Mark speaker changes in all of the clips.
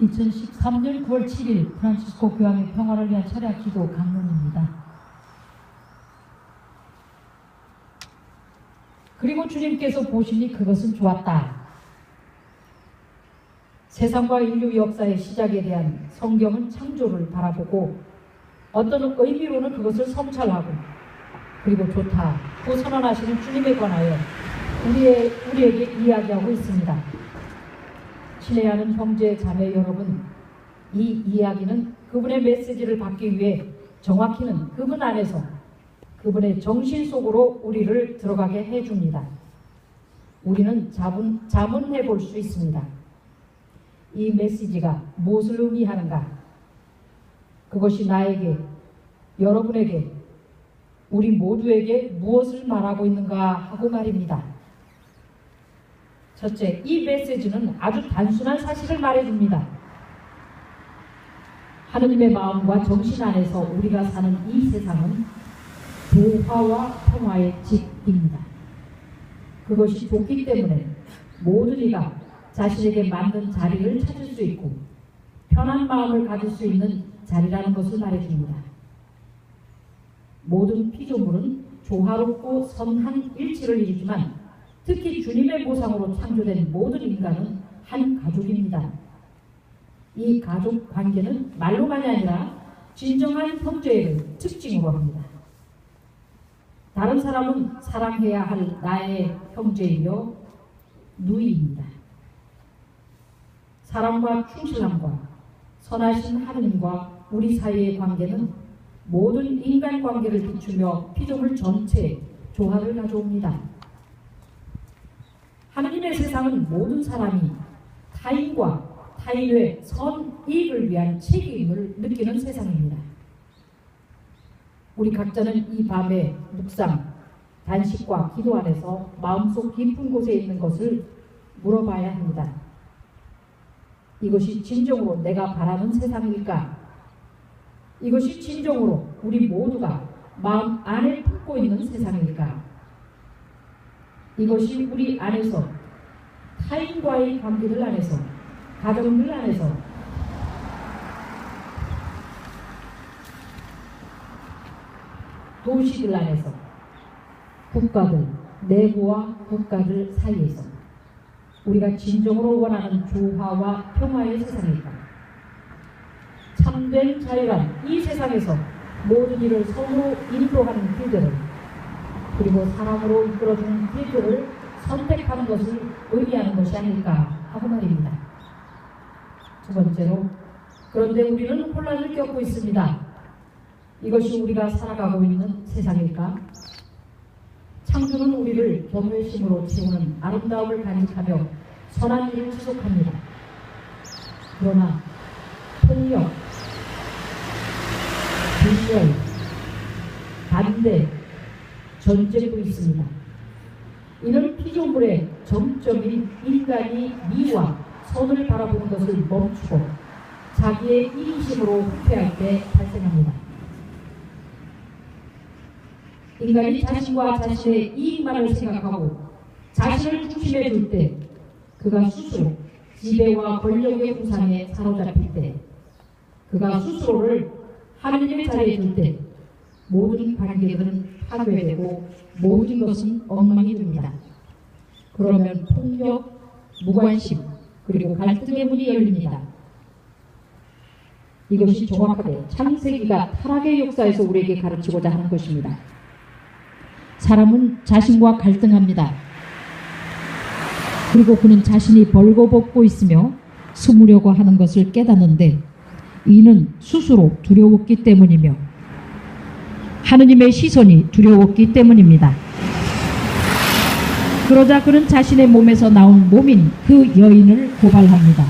Speaker 1: 2013년 9월 7일 프란치스코 교황의 평화를 위한 철야 기도 강론입니다. 그리고 주님께서 보시니 그것은 좋았다. 세상과 인류 역사의 시작에 대한 성경은 창조를 바라보고 어떤 의미로는 그것을 성찰하고 그리고 좋다고 선언하시는 주님에 관하여 우리에게 이야기하고 있습니다. 친애하는 형제 자매 여러분, 이 이야기는 그분의 메시지를 받기 위해 정확히는 그분 안에서 그분의 정신 속으로 우리를 들어가게 해줍니다. 우리는 자문해 볼 수 있습니다. 이 메시지가 무엇을 의미하는가? 그것이 나에게, 여러분에게, 우리 모두에게 무엇을 말하고 있는가 하고 말입니다. 첫째, 이 메시지는 아주 단순한 사실을 말해줍니다. 하느님의 마음과 정신 안에서 우리가 사는 이 세상은 조화와 평화의 집입니다. 그것이 좋기 때문에 모든 이가 자신에게 맞는 자리를 찾을 수 있고 편한 마음을 가질 수 있는 자리라는 것을 말해줍니다. 모든 피조물은 조화롭고 선한 일치를 이루지만 특히 주님의 보상으로 창조된 모든 인간은 한 가족입니다. 이 가족 관계는 말로만이 아니라 진정한 형제를 특징으로 합니다. 다른 사람은 사랑해야 할 나의 형제이며 누이입니다. 사랑과 충실함과 선하신 하느님과 우리 사이의 관계는 모든 인간관계를 비추며 피조물 전체의 조화를 가져옵니다. 하느님의 세상은 모든 사람이 타인과 타인의 선이익을 위한 책임을 느끼는 세상입니다. 우리 각자는 이 밤에 묵상, 단식과 기도 안에서 마음속 깊은 곳에 있는 것을 물어봐야 합니다. 이것이 진정으로 내가 바라는 세상일까? 이것이 진정으로 우리 모두가 마음 안에 품고 있는 세상일까? 이것이 우리 안에서 타인과의 관계들 안에서 가정들 안에서 도시들 안에서 국가들, 내부와 국가들 사이에서 우리가 진정으로 원하는 조화와 평화의 세상일까? 참된 자유란 이 세상에서 모든 일을 서로 인도하는 길들을 그리고 사랑으로 이끌어주는 길들을 선택하는 것을 의미하는 것이 아닐까 하고 말입니다. 두 번째로, 그런데 우리는 혼란을 겪고 있습니다. 이것이 우리가 살아가고 있는 세상일까? 창조는 우리를 경외심으로 채우는 아름다움을 간직하며 선한 일을 지속합니다. 그러나 폭력, 분열, 반대, 전쟁도 있습니다. 이는 피조물의 정적인 인간이 미와 선을 바라보는 것을 멈추고 자기의 이기심으로 후퇴할 때 발생합니다. 인간이 자신과 자신의 이익만을 생각하고 자신을 중심에 둘 때 그가 스스로 지배와 권력의 우상에 사로잡힐 때 그가 스스로를 하느님의 자리에 둘 때 모든 관계들은 파괴되고 모든 것은 엉망이 됩니다. 그러면 폭력, 무관심, 그리고 갈등의 문이 열립니다. 이것이 정확하게 창세기가 타락의 역사에서 우리에게 가르치고자 하는 것입니다. 사람은 자신과 갈등합니다. 그리고 그는 자신이 벌거벗고 있으며 숨으려고 하는 것을 깨닫는데 이는 스스로 두려웠기 때문이며 하느님의 시선이 두려웠기 때문입니다. 그러자 그는 자신의 몸에서 나온 몸인 그 여인을 고발합니다.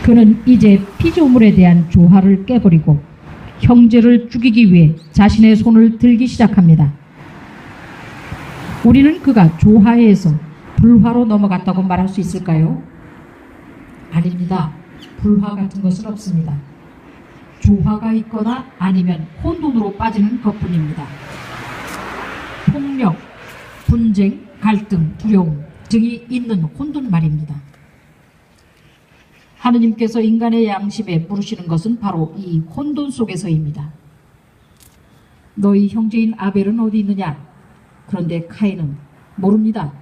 Speaker 1: 그는 이제 피조물에 대한 조화를 깨버리고 형제를 죽이기 위해 자신의 손을 들기 시작합니다. 우리는 그가 조화에서 불화로 넘어갔다고 말할 수 있을까요? 아닙니다. 불화 같은 것은 없습니다. 조화가 있거나 아니면 혼돈으로 빠지는 것뿐입니다. 폭력, 분쟁, 갈등, 두려움 등이 있는 혼돈 말입니다. 하느님께서 인간의 양심에 부르시는 것은 바로 이 혼돈 속에서입니다. 너희 형제인 아벨은 어디 있느냐? 그런데 카인은 모릅니다.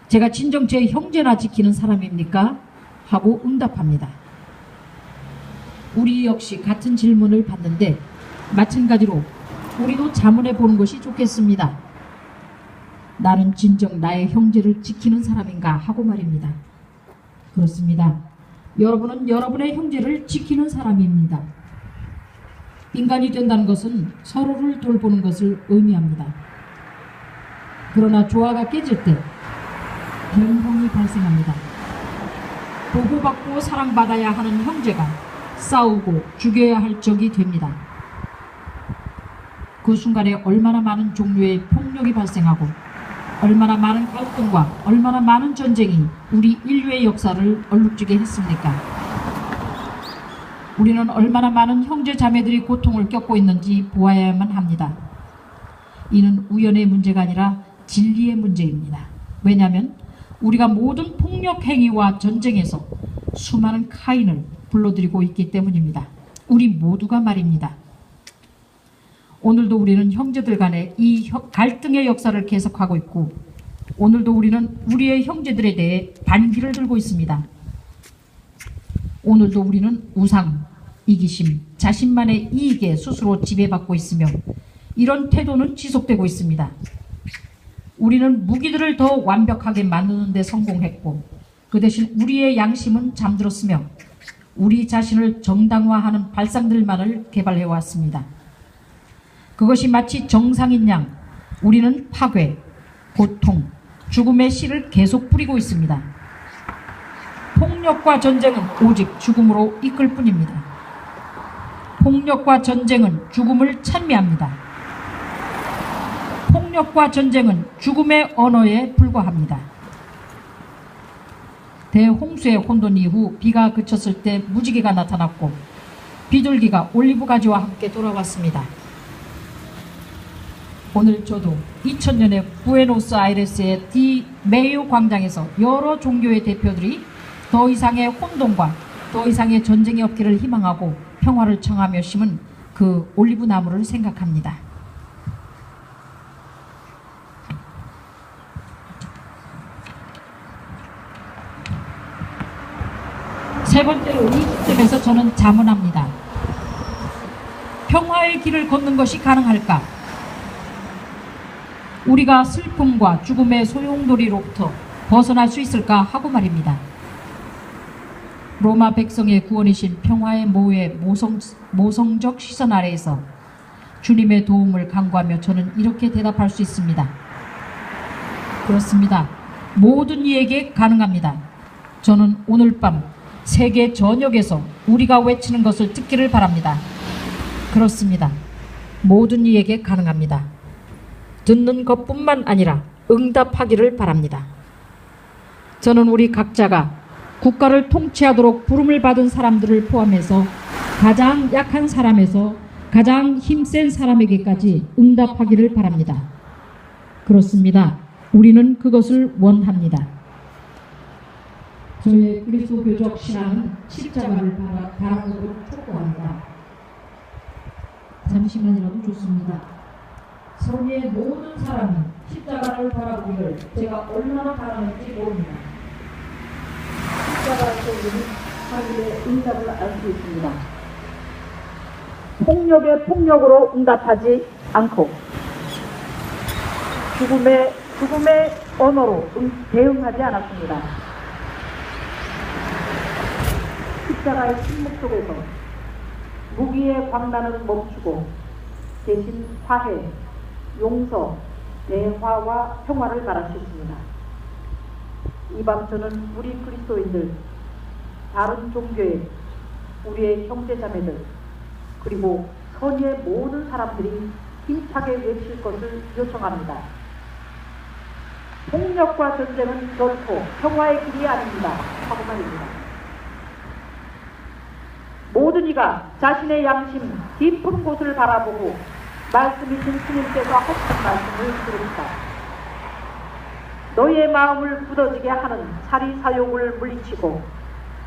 Speaker 1: 제가 진정 제 형제나 지키는 사람입니까? 하고 응답합니다. 우리 역시 같은 질문을 받는데 마찬가지로 우리도 자문해 보는 것이 좋겠습니다. 나는 진정 나의 형제를 지키는 사람인가 하고 말입니다. 그렇습니다. 여러분은 여러분의 형제를 지키는 사람입니다. 인간이 된다는 것은 서로를 돌보는 것을 의미합니다. 그러나 조화가 깨질 때 변동이 발생합니다. 보호받고 사랑받아야 하는 형제가 싸우고 죽여야 할 적이 됩니다. 그 순간에 얼마나 많은 종류의 폭력이 발생하고 얼마나 많은 갈등과 얼마나 많은 전쟁이 우리 인류의 역사를 얼룩지게 했습니까? 우리는 얼마나 많은 형제 자매들이 고통을 겪고 있는지 보아야만 합니다. 이는 우연의 문제가 아니라 진리의 문제입니다. 왜냐하면 우리가 모든 폭력 행위와 전쟁에서 수많은 카인을 불러들이고 있기 때문입니다. 우리 모두가 말입니다. 오늘도 우리는 형제들 간의 이 갈등의 역사를 계속하고 있고 오늘도 우리는 우리의 형제들에 대해 반기를 들고 있습니다. 오늘도 우리는 우상, 이기심, 자신만의 이익에 스스로 지배받고 있으며 이런 태도는 지속되고 있습니다. 우리는 무기들을 더 완벽하게 만드는 데 성공했고 그 대신 우리의 양심은 잠들었으며 우리 자신을 정당화하는 발상들만을 개발해왔습니다. 그것이 마치 정상인 양 우리는 파괴, 고통, 죽음의 씨를 계속 뿌리고 있습니다. 폭력과 전쟁은 오직 죽음으로 이끌 뿐입니다. 폭력과 전쟁은 죽음을 찬미합니다. 폭력과 전쟁은 죽음의 언어에 불과합니다. 대홍수의 혼돈 이후 비가 그쳤을 때 무지개가 나타났고 비둘기가 올리브 가지와 함께 돌아왔습니다. 오늘 저도 2000년에 부에노스아이레스의 디 메이오 광장에서 여러 종교의 대표들이 더 이상의 혼돈과 더 이상의 전쟁이 없기를 희망하고 평화를 청하며 심은 그 올리브 나무를 생각합니다. 세 번째로 이 시점에서 저는 자문합니다. 평화의 길을 걷는 것이 가능할까? 우리가 슬픔과 죽음의 소용돌이로부터 벗어날 수 있을까 하고 말입니다. 로마 백성의 구원이신 평화의 모의 모성적 시선 아래에서 주님의 도움을 간구하며 저는 이렇게 대답할 수 있습니다. 그렇습니다. 모든 이에게 가능합니다. 저는 오늘 밤 세계 전역에서 우리가 외치는 것을 듣기를 바랍니다. 그렇습니다. 모든 이에게 가능합니다. 듣는 것뿐만 아니라 응답하기를 바랍니다. 저는 우리 각자가 국가를 통치하도록 부름을 받은 사람들을 포함해서 가장 약한 사람에서 가장 힘센 사람에게까지 응답하기를 바랍니다. 그렇습니다. 우리는 그것을 원합니다. 저의 그리스도교적 신앙은 십자가를 바라보도록 촉구합니다. 잠시만이라도 좋습니다. 세상의 모든 사람이 십자가를 바라보기를 제가 얼마나 바라는지 모릅니다. 십자가 속에는 하늘의 응답을 알 수 있습니다. 폭력에 폭력으로 응답하지 않고 죽음의 언어로 대응하지 않았습니다. 십자가의 침묵 속에서 무기의 광란은 멈추고 대신 화해, 용서, 대화와 평화를 말하셨습니다. 이 밤 저는 우리 그리스도인들, 다른 종교의 우리의 형제자매들, 그리고 선의의 모든 사람들이 힘차게 외칠 것을 요청합니다. 폭력과 전쟁은 결코 평화의 길이 아닙니다. 하고 말입니다. 모든 이가 자신의 양심 깊은 곳을 바라보고 말씀이신 주님께서 하신 말씀을 들읍시다. 너희의 마음을 굳어지게 하는 사리사욕을 물리치고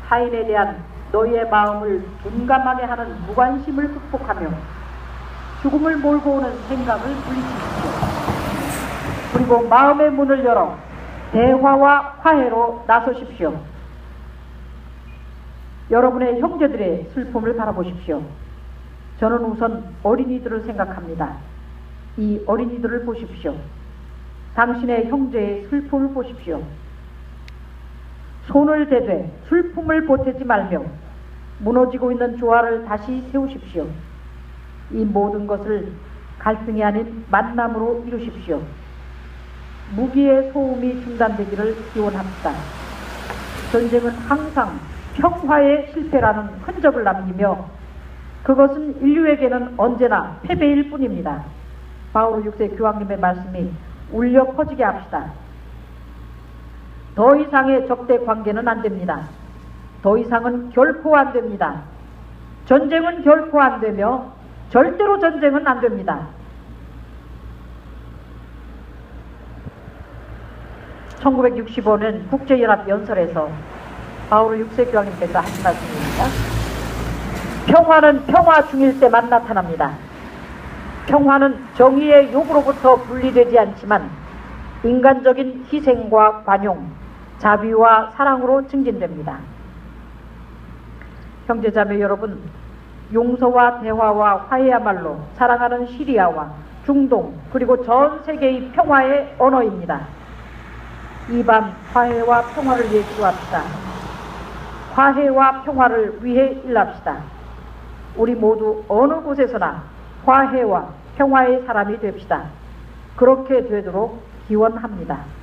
Speaker 1: 타인에 대한 너희의 마음을 둔감하게 하는 무관심을 극복하며 죽음을 몰고 오는 생각을 물리치십시오. 그리고 마음의 문을 열어 대화와 화해로 나서십시오. 여러분의 형제들의 슬픔을 바라보십시오. 저는 우선 어린이들을 생각합니다. 이 어린이들을 보십시오. 당신의 형제의 슬픔을 보십시오. 손을 대되 슬픔을 보태지 말며 무너지고 있는 조화를 다시 세우십시오. 이 모든 것을 갈등이 아닌 만남으로 이루십시오. 무기의 소음이 중단되기를 기원합니다. 전쟁은 항상 평화의 실패라는 흔적을 남기며 그것은 인류에게는 언제나 패배일 뿐입니다. 바오로 6세 교황님의 말씀이 울려 퍼지게 합시다. 더 이상의 적대 관계는 안 됩니다. 더 이상은 결코 안 됩니다. 전쟁은 결코 안 되며 절대로 전쟁은 안 됩니다. 1965년 국제연합연설에서 바오로 6세 교황님께서 하신 말씀입니다. 평화는 평화 중일 때만 나타납니다. 평화는 정의의 욕으로부터 분리되지 않지만 인간적인 희생과 관용, 자비와 사랑으로 증진됩니다. 형제자매 여러분, 용서와 대화와 화해야말로 사랑하는 시리아와 중동 그리고 전 세계의 평화의 언어입니다. 이 밤 화해와 평화를 위해 기도합시다. 화해와 평화를 위해 일합시다. 우리 모두 어느 곳에서나 화해와 평화의 사람이 됩시다. 그렇게 되도록 기원합니다.